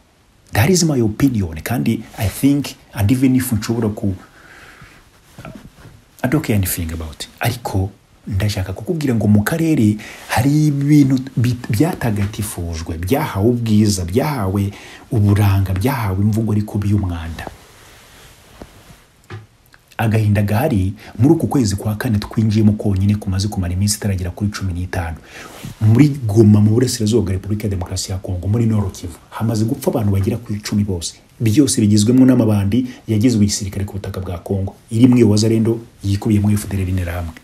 That is my opinion. Kandi I think and even if nshobora I don't care anything about it. Ariko ndashaka kukubwira ngo mu karere hari ibintu byatagatifujwe, byahawe ubwiza, byahawe uburanga, byahawe imvugo ariko by'umwanda. Agahinda gahari muri uku kwezi kwa kane twinjiyemo konyine kumaze kumara iminsi itaragera kuri 15 muri Goma mu burasirazuba bwa Repubulika ya Demokarasi ya Kongo muri Nord Kivu hamaze gupfa abantu bagera kuri 10 bose, byose bigizwemo n'amabandi yagizwe igisirikare ku butaka bwa Kongo, irimwe Wazalendo yikubiyemo FDLR n'interahamwe.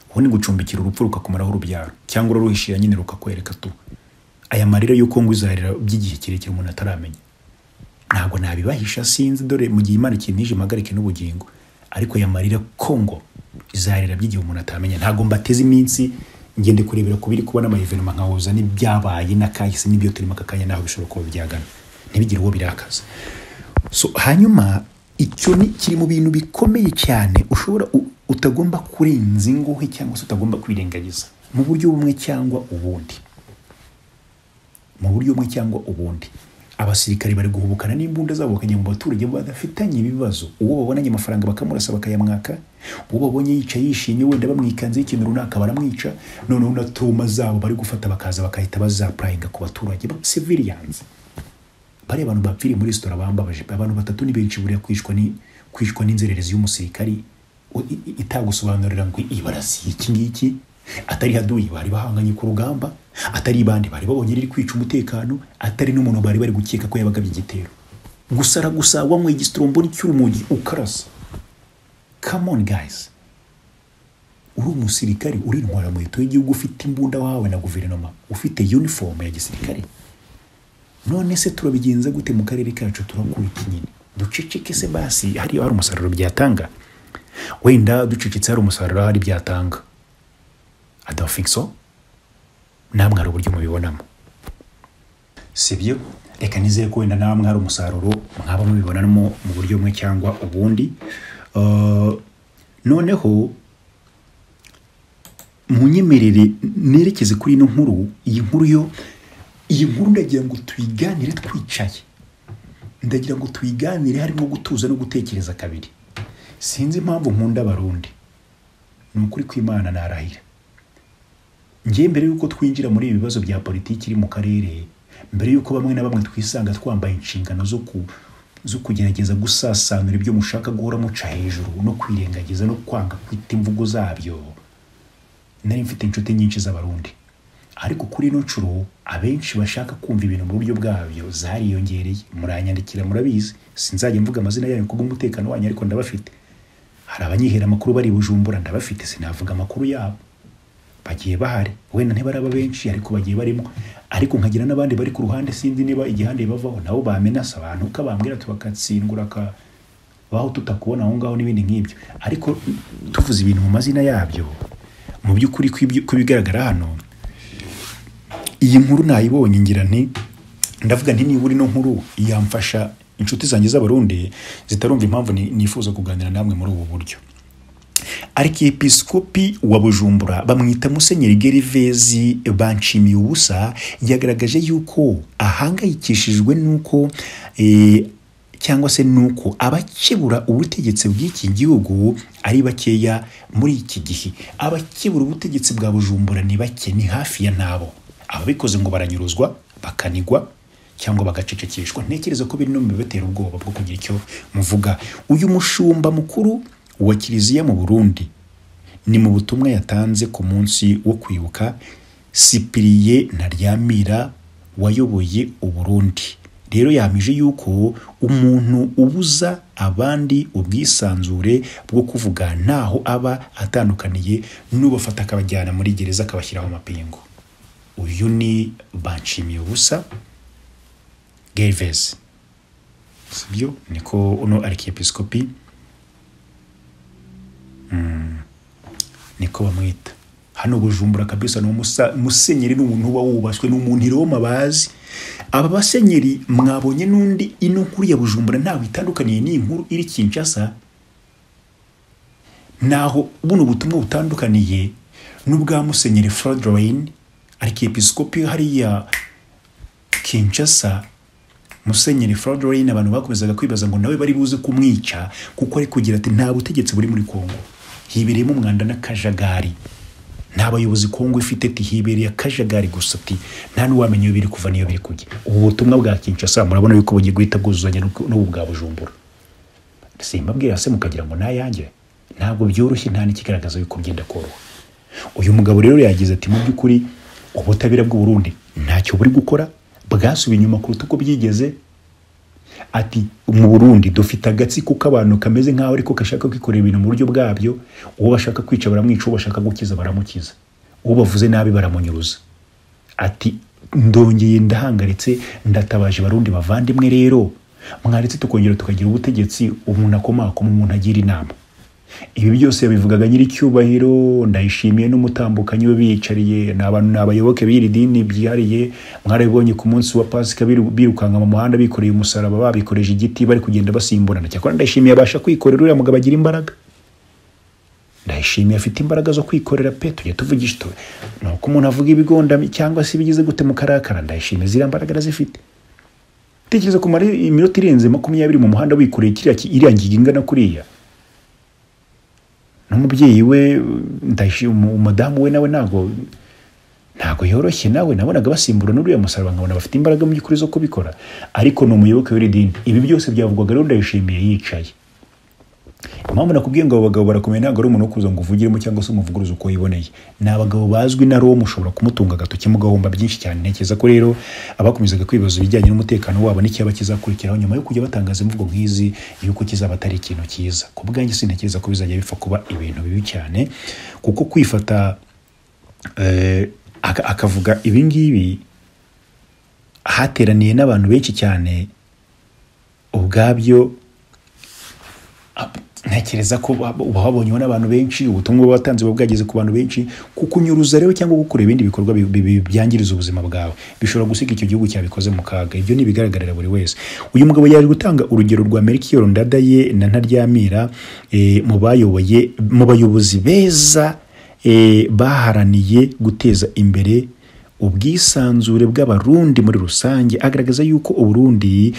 Honi gucumbikira urupfu rukakumaraho urubyaro cyangwa uruhishira nyine rukakwereka tu aya marira yo Kongo izarira by'igihe kirekire umuntu ataramenya. Ntabwo nabibahisha sinzi dore mu gihe Imana ikinije magarike n'ubugingo, ariko ya marira Kongo izarira by'igihe umuntu atamenya. Ntabwo mbateze iminsi ngende kurebera kubiri kubona ama evenement nkahoza n'ibyabaye nakahise n'ibyo turimo akakanya naho bishobora kuba byagana ntibigire uwo birakaza. So hanyuma icyo ni kiri mu bintu bikomeye cyane ushobora utagomba kurenza ingohe cyangwa se utagomba kwirengagiza mu buryo bumwe cyangwa ubundi. Mu buryo bumwe cyangwa ubundi abasirikari bari guhubukana n'imbunda zabo bakajya mu baturage badafitanye ibibazo. Uwo babonanye amafaranga bakamurasa bakayamwaka, uwo babonye yica yishimye wenda bamwikanze ikintu runaka baramwica, none una tuma zabo bari gufata bakaza bakahita bazaplyinga ku baturage ba civilians. Bari abantu bapfiri muri restaurant bambabaje, abantu batatu ni benshi buriya kwishwa n'inzererezi y'umusirikari itagusobanurira ngo ibarasi iki ngiki atari haduyi bari bahanganye ku rugamba, atari bandi bari babonye riri kwica umutekano, atari n'umuntu bari gukeka ko yabaga by'igitero. Gusa wamwe igistrombo cy'urumogi ukarasa. Come on guys, uri umusirikari uri intwara mu ito y'igihugu, ufite imbunda wawe na guverinoma, ufite uniform ya gisirikare. None se turabigenza gute mu karere kacu? Turakura iki nyine? Duceceke se basi hari umusaruro byatanga? Wenda ducecetse hari umusaruro hari byatanga? I don't think so. Namwe hari uburyo mubibonamo, sibyo? Reka nizeye ko wenda namwe hari umusaruro mwaba mubibonamo mu buryo bumwe cyangwa ubundi. Noneho munyemerere nerekeze kuri ino nkuru. Iyi nkuru ndagira ngo tuyiganire twicaye, ndagira ngo tuyiganire harimo gutuza no gutekereza kabiri. Sinzi impamvu nkunda abarundi, ni ukuri kw'Imana narahira. Ngiye mbere yuko twinjira muri ibi bibazo bya politiki iri mu karere, mbere yuko bamwe na bamwe twisanga twambaye inshingano zo kugerageza gusasanura ibyo mushaka guhora muca hejuru no kwirengagiza no kwanga kwita imvugo zabyo, nari mfite inshuti nyinshi z'abarundi, ariko kuri ino ncuro abenshi bashaka kumva ibintu mu buryo bwabyo zariyongereye. Muranyandikira murabizi, sinzajya mvuga amazina yanyu kuko umutekano wanyu ariko ndabafite. Hari abanyihera amakuru bari Bujumbura ndabafite, sinavuga amakuru yabo, bagiye bahari, wenda ntibaraba benshi ariko bagiye barimo. Ariko nkagira n'abandi bari ku ruhande sinzi niba igihande bavaho nabo bamenasa abantu ukabambwira tubakatsingura ka baho tutakubona aho ngaho n'ibindi nk'ibyo. Ariko tuvuze ibintu mu mazina yabyo, mu by'ukuri kubigaragara hano, iyi nkuru nayibonye ngira nti ndavuga nti niba uri no nkuru yamfasha inshuti zanjye z'abarundi zitarumva impamvu nifuza kuganira namwe muri ubu buryo. Arkiyepiskopi wa Bujumbura bamwita Musenyeri Gervais Banshimiyubusa yagaragaje yuko ahangayikishijwe nuko cyangwa se nuko abakebura ubutegetsi bw'iki gihugu ari bakeya muri iki gihe. Abakebura ubutegetsi bwa Bujumbura ni bake, ni hafi ya nabo. Ababikoze ngo baranyuruzwa, bakanigwa cyangwa bagacecekeshwa. Ntekereza ko biri no bibatera ubwoba bwo kugira icyo muvuga. Uyu mushumba mukuru wa Kiliziya mu Burundi ni mu butumwa yatanze ku munsi wo kwibuka Cyprien Ntaryamira wayoboye Uburundi. Rero yamije yuko umuntu ubuza abandi ubwisanzure bwo kuvuga ntaho aba atandukaniye n'ubafata akabajyana muri gereza akabashyiraho amapingu. Uyu ni Banshimiyubusa Gervais, sibyo? Niko uno arkiyepiskopi niko bamwita hano Bujumbura kabisa. No musenyeri n'umuntu uba wubaswe n'umuntu iroma bazi. Aba basenyeri mwabonye n'undi ino nkuru ya Bujumbura ntawe itandukaniye n'inkuru iri Kinshasa, naho buno butumwa butandukaniye n'ubwa Musenyeri Frodoin arkiyepiskopi hariya Kinshasa. Musenyeri Frodoline abantu bakomezaga kwibaza ngo nawe bari buze kumwica kuko ari kugira ati nta butegetsi buri muri Kongo, hibereyemo umwanda n'akajagari, nta bayobozi Kongo ifite ati hibereye akajagari gusa, ati nta n'uwamenye biri kuva niyo biri kujya. Ubu butumwa bwa Kinshasa murabona yuko bugiye guhita bwuzuzanya n'ubu bwa Bujumbura. Simbabwira se mukagira ngo nayanjye, ntabwo byoroshye, nta n'ikigaragaza yuko byenda koroha. Uyu mugabo rero yagize ati mu by'ukuri ubutabera bw'u Burundi ntacyo buri gukora, bwasubiye inyuma kuruta uko byigeze. Ati mu Burundi dufite agatsiko k'abantu kameze nk'aho ariko kashaka kwikorera ibintu mu buryo bwabyo, uwo bashaka kwica baramwica, uwo bashaka gukiza baramukiza, uwo bavuze nabi baramunyuruza. Ati ndongeye ndahangaritse, ndatabaje Barundi bavandimwe rero, mwaretse tukongera tukagira ubutegetsi umuntu akomakoma, umuntu agira inama. Ibi byose yabivugaga nyiri cyubahiro Ndayishimiye n'umutambukanyi we biyicariye, n'abantu n'abayoboke b'iri dini byihariye. Mwarabibonye ku munsi wa Pasika birukanga mu muhanda bikoreye umusaraba, babikoreje igiti bari kugenda basimburana. Cyakora Ndayishimiye abasha kwikorera, uriya mugabo agira imbaraga. Ndayishimiye afite imbaraga zo kwikorera pe, tujye tuvugisha to nuko umuntu avuga ibigonda cyangwa se bigize gute mu karakara. Ndayishimiye zira mbaraga zifite. Tekereza kumara iminota irenze 20 mu muhanda wikoreye iriya ngiga ingana kuriya. N'umubyeyi we Ndayishimiye umudamu we nawe ntago yoroshye, nawe nabonaga basimbura n'uriya musaraba nkabona bafite imbaraga mu by'ukuri zo kubikora, ariko no muyoboke w'idini. Ibi byose byavugwaga rero Ndayishimiye yicaye. Impamvu nakubwiye ngo abo bagabo barakomeye, ntago ari umuntu kuza ngo uvugiremo cyangwa se umuvuguruze uko yiboneye. Ni abagabo bazwi na Roma, ushobora kumutunga agatoki mugahomba byinshi cyane. Ntekereza ko rero abakomezaga kwibaza ibijyanye n'umutekano wabo n'icyaba kizakurikiraho nyuma yo kujya batangaza imvugo nk'izi yuko kizaba atari ikintu cyiza. Ku bwanjye sintekereza ko bizajya bipfa kuba ibintu bibi cyane, kuko kwifata akavuga ibi ngibi hateraniye n'abantu benshi cyane ubwabyo. Ntekereza ko babonyeho n'abantu benshi, ubutumwa batanze bwageze ku bantu benshi. Kukunyuruza rero cyangwa gukora ibindi bikorwa byangiriza ubuzima bwawe bishobora gusiga icyo gihugu cyabikoze mu kaga. Ibyo ni bigaragarira buri wese. Uyu mugabo yaje gutanga urugero rwa Melchior Ndadaye na Ntaryamira, mu bayobozi beza baharaniye guteza imbere ubwisanzure bw'abarundi muri rusange. Agaragaza yuko Uburundi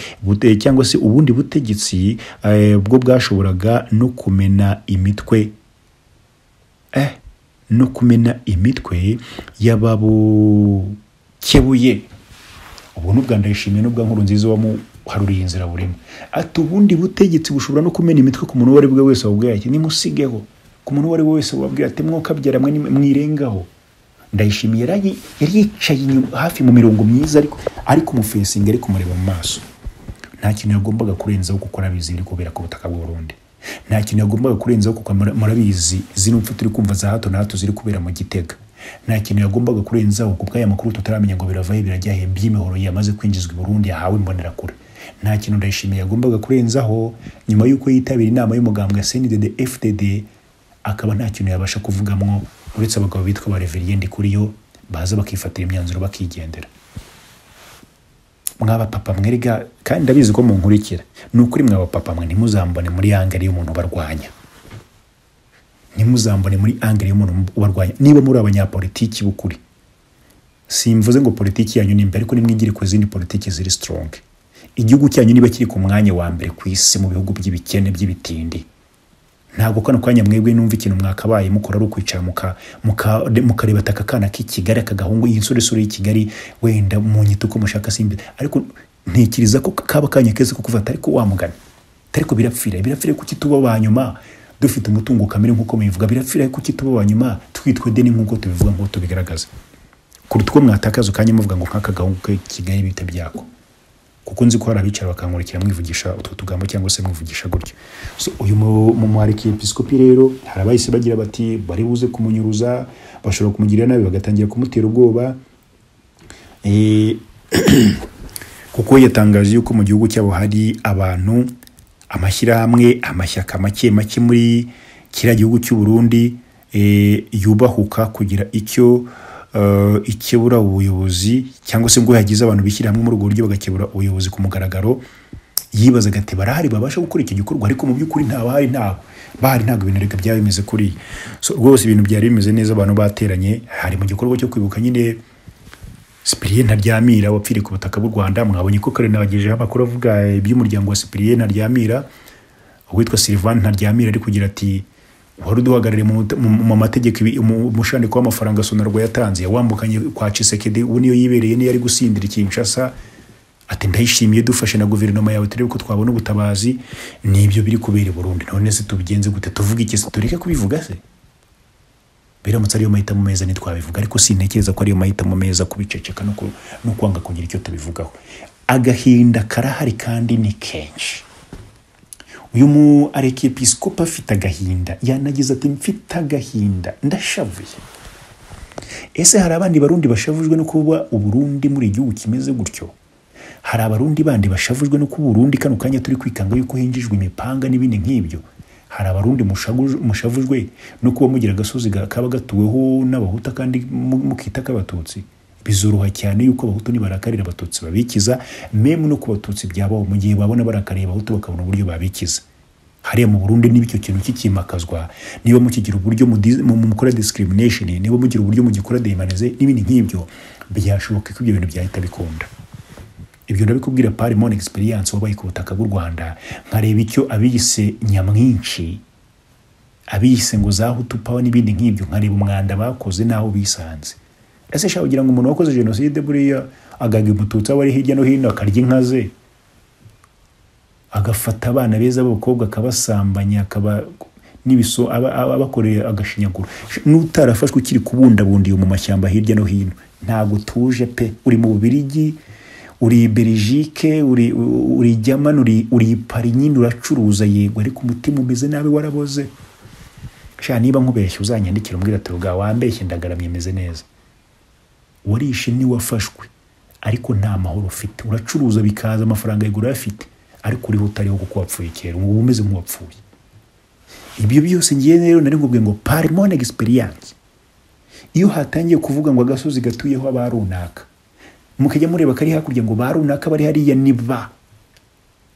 cyangwa se ubundi butegetsi bwo bwashoboraga no kumena imitwe y'ababukebuye. Ubu n'ubwa Ndayishimiye n'ubwa Nkurunziza wamuharuriye inzira burimo. Ati ubundi butegetsi bushobora no kumena imitwe ku muntu wari bwe wese wabwiye ati nimusigeho, ku muntu wari wese wabwiye ati mwokabyara mwirengaho. Ndayishimiye yari yicaye hafi mu mirongo myiza, ariko umufesinga ari kumureba mu maso. Nta kintu yagombaga kurenzaho kuko arabizi biri kubera ku butaka bw'u Burundi. Nta kintu yagombaga kurenzaho kuko murabizi zino mfu turi kumva za hato na hato ziri kubera mu Gitega. Nta kintu yagombaga kurenzaho kuko aya makuru tutaramenya ngo biravaye birajyahe by'imihoro yamaze kwinjizwa i Burundi yahawe imbonerakure. Nta kintu Ndayishimiye yagombaga kurenzaho nyuma y'uko yitabira inama y'umugambwe CNDD FDD, akaba nta kintu yabasha kuvugamwo uretse abagabo bitwa ba Reverien Ndikuriyo baza bakifatira imyanzuro bakigendera. Mwaba papa mweriga, kandi ndabizi ko munkurikira, nukuri mwaba papa mwe ntimuzambone muri angari y'umuntu barwanya, ntimuzambone muri angari y'umuntu barwanya. Niba muri abanyapolitiki bukuri, simvuze ngo politiki yanyu ni imbere, ariko nimwigire ku zindi politiki ziri strong. Igihugu cyanyu niba kiri ku mwanya wa mbere ku isi mu bihugu by'ibikene by'ibitindi, ntabwo kano kwanya mwebwe numva ikintu mwakabaye mukora ari ukwicara mukareba takakana k'Ikigali, akagahungu y'insoresore y'Ikigali, wenda mu nyito ko mushaka simbi. Ariko ntekiriza ko kaba kanya keze ko kuvata, ariko wamugana ariko birapfira kuki tuba banyuma dufite umutungo kamere nkuko mubivuga. Birapfira kuki tuba banyuma twitwe deni nkuko tubivuga ngo tubigaragaza, kuruta ko mwatakaza kanya muvuga ngo nk'akagahungu k'Ikigali bite byako. Kuko nzi ko hari abicara bakankurikira mwivugisha utwo tugambo cyangwa se mwivugisha gutyo. So uyu mu arkiyepiskopi rero hari abayise bagira bati bari buze kumunyuruza, bashobora kumugirira nabi, bagatangira kumutera ubwoba. Kuko yatangaje yuko mu gihugu cyabo hari abantu, amashyirahamwe, amashyaka make muri kiriya gihugu cy'u Burundi yubahuka kugira icyo ikebura ubuyobozi, cyangwa se ngo yagize abantu bishyira hamwe muri urwo buryo bagakebura ubuyobozi ku mugaragaro. Yibazaga ati barahari babasha gukora icyo gikorwa, ariko mu by'ukuri ntabwo ibintu reka byaba bimeze kuri. So rwose ibintu byari bimeze neza, abantu bateranye, hari mu gikorwa cyo kwibuka nyine Cyprien Ntaryamira wapfiriye ku butaka bw'u Rwanda. Mwabonye ko kare nabagejeho amakuru avuga iby'umuryango wa Cyprien Ntaryamira, witwa Sylvain Ntaryamira, ari kugira ati wari duhagarare mu mategeko umushandiko w'amafaranga Sonarwa yatanze yawambukanye kwa Tshisekedi, ubu niyo yibereye niyo ari gusindira Kinshasa. Ati ndayishimiye dufashe na guverinoma yawe turebe ko twabona ubutabazi. Nibyo biri kubera i Burundi. None se tubigenze gute? Tuvuga iki se? Tureke kubivuga se? Biramutse ariyo mahitamo meza ntitwabivuga, ariko sintekereza ko ariyo mahitamo meza kubiceceka no kwanga kugira icyo tubivugaho. Agahinda karahari kandi ni kenshi. Uyu mu arikiepiskopa afite agahinda, yanagize ati mfite agahinda ndashavuye. Ese hari abandi barundi bashavujwe no kuba Uburundi muri igihugu kimeze gutyo? Hari abarundi bandi bashavujwe no kuba Burundi kano kanya turi kwikanga yuko hinjijwe imipanga n'ibindi nk'ibyo? Hari abarundi mushavujwe no kuba mugira agasozi kaba gatuweho n'abahuta kandi mukita k'abatutsi? Bizoroha cyane yuko abahutu nibarakarira abatutsi babikiza, meme no kubatutsi byabaho mu gihe babona barakariye abahutu bakabona uburyo babikiza. Hariya mu Burundi n'ibyo kintu kikimakazwa, niba mukigira uburyo mukora discrimination, niba mugira uburyo mugikora demanize n'ibindi nk'ibyo, byashoboka ko ibyo bintu byahita bikunda. Ibyo ndabikubwira par mon experience wabaye ku butaka bw'u Rwanda, nkareba icyo abiyise nyamwinshi, abiyise ngo za Hutu power n'ibindi nk'ibyo, nkareba umwanda bakoze naho bisanze. Ese shaho ugira ngo umuntu wakoze genocide buriya agaga umututsi wari hirya no hino akarya inka ze, agafata abana beza b'abakobwa akabasambanya, akaba nibiso abakoreye agashinyaguro? N'utarafashwe ukiri kubundabundiye mu mashyamba hirya no hino, ntago tuje pe. Uri mu Bubiligi, uri Belgique, uri German, uri Paris, nyine uracuruza yego, ariko umutima umeze nabi waraboze. Sha niba nkubeshye uzanyandikira umbwira ati ruga wambeshye ndagaramye meze neza. Warishe ni wafashwe ariko nta mahoro ufite, uracuruza bikaza amafaranga yigura afite, ariko uri hutariho kuko wapfuye kera, ubu umeze nk'uwapfuye. Ibyo byose ngiye rero nari ngubwiye ngo par mon experience, iyo hatangiye kuvuga ngo agasozi gatuyeho abarunaka, mukajya mureba kari hakurya ngo barunaka bari hariya, niba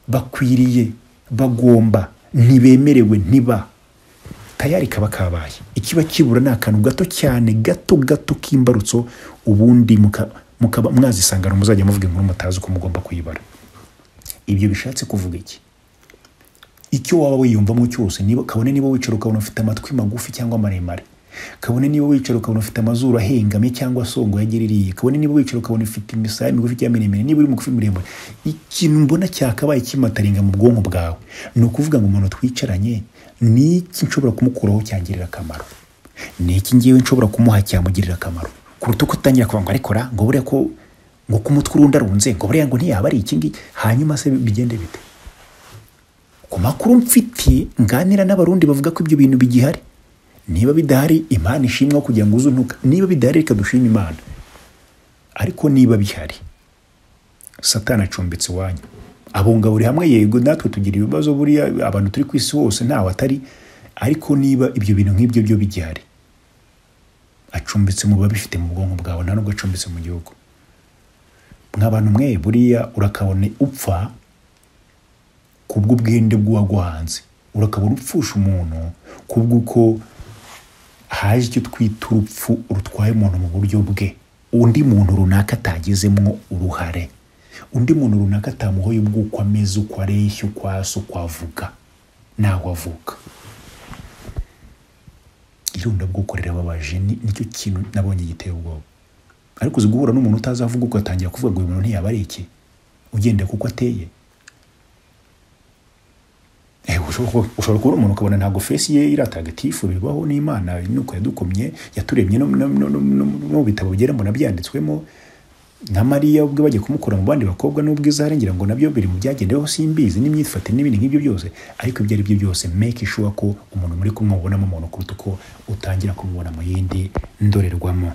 bakwiriye, bagomba, ntibemerewe, ntiba tayari kaba kabaye. Ikiba kibura ni akantu gato cyane, gato k'imbarutso, ubundi mukaba mwazisangana muzajya muvuga inkuru mutazi uko mugomba kuyibara. Ibyo bishatse kuvuga iki? Icyo waba wiyumvamo cyose, niba kabone niba wicara ukabona ufite amatwi magufi cyangwa maremare, kabone niba wicara ukabona ufite amazuru ahengamye cyangwa songo yageririye, kabone niba wicara ukabona ufite imisaya migufi cyangwa miremire, niba uri mugufi miremire, ikintu mbona cyakabaye kimataringa mu bwonko bwawe ni ukuvuga ngo umuntu twicaranye ni iki nshobora kumukuraho cyangirira akamaro, ni iki ngiye nshobora kumuha cyamugirira akamaro, kuruta uko utangira kuvuga ngo arikora ngo buriya ko ngo kumutwe urundarunze ngo buriya ngo ntiyaba ari iki ngi. Hanyuma se bigende bite? Ku makuru mfite nganira n'abarundi bavuga ko ibyo bintu bigihari. Niba bidahari Imana ishimwa kugira ngo uzuntuka, niba bidahari reka dushime Imana, ariko niba bihari Satani acumbitse wanyu. Abunga buri hamwe yego, natwe tugira ibibazo buriya, abantu turi ku isi hose ntawe atari, ariko niba ibyo bintu nk'ibyo byo bigihari, acumbitse mu babifite mu bwonko bwawe, nta nubwo acumbitse mu gihugu. Nk'abantu mwe buriya urakabone upfa kubw'ubwende bw'uwaguhanze, urakabona upfusha umuntu kubw'uko haje icyo twita urupfu rutwaye umuntu mu buryo bwe, undi muntu runaka atagezemo uruhare, undi muntu runaka atamuhoye ubwuko ameze, uko areshya, uko asa, uko avuga naho avuka. Irunda bwuko rirababaje, nicyo kintu nabonye giteye ubwoba. Ariko uzi guhura n'umuntu utazavuga uko atangira kuvuga ngo uyu muntu ntiyaba ari iki, ugende kuko ateye. Ushobora kubona umuntu ukabona ntabwo face ye iratagatifu, bibaho n'Imana nuko yadukomye, yaturemye no bitabo bigera mbona byanditswemo. Na Mariya ubwe bagiye kumukora mu bandi bakobwa n'ubwiza harengira ngo nabyo biri mu byagendeho simbizi n'imyitfate n'ibindi nk'ibyo byose, ariko ibyo ari byo byose make sure ko umuntu muri kumubonamo umuntu kuruta uko utangira kumubona mu yindi ndorerwamo.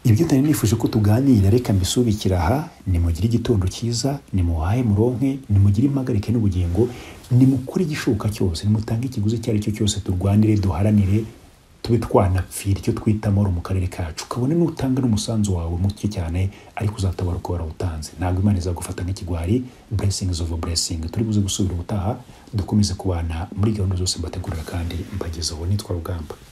Ibyo ntari nifuje ko tuganira, reka mbisubikira aha. Nimugire igitondo cyiza, nimuhaye muronke, nimugire impagarike n'ubugingo, nimukore igishoboka cyose, nimutange ikiguzi cyari cyo cyose, turwanire, duharanire, tube twanapfira icyo twita amahoro mu karere kacu. Kabone n'utanga n'umusanzu wawe muke cyane, ariko uzatabara uko warawutanze. Ntabwo Imana izagufata nk'ikigwari. Blessings of a blessing. Turi buze gusubira ubutaha, dukomeze kubana muri gahunda zose mbategurira kandi mbagezaho. Nitwa Rugamba.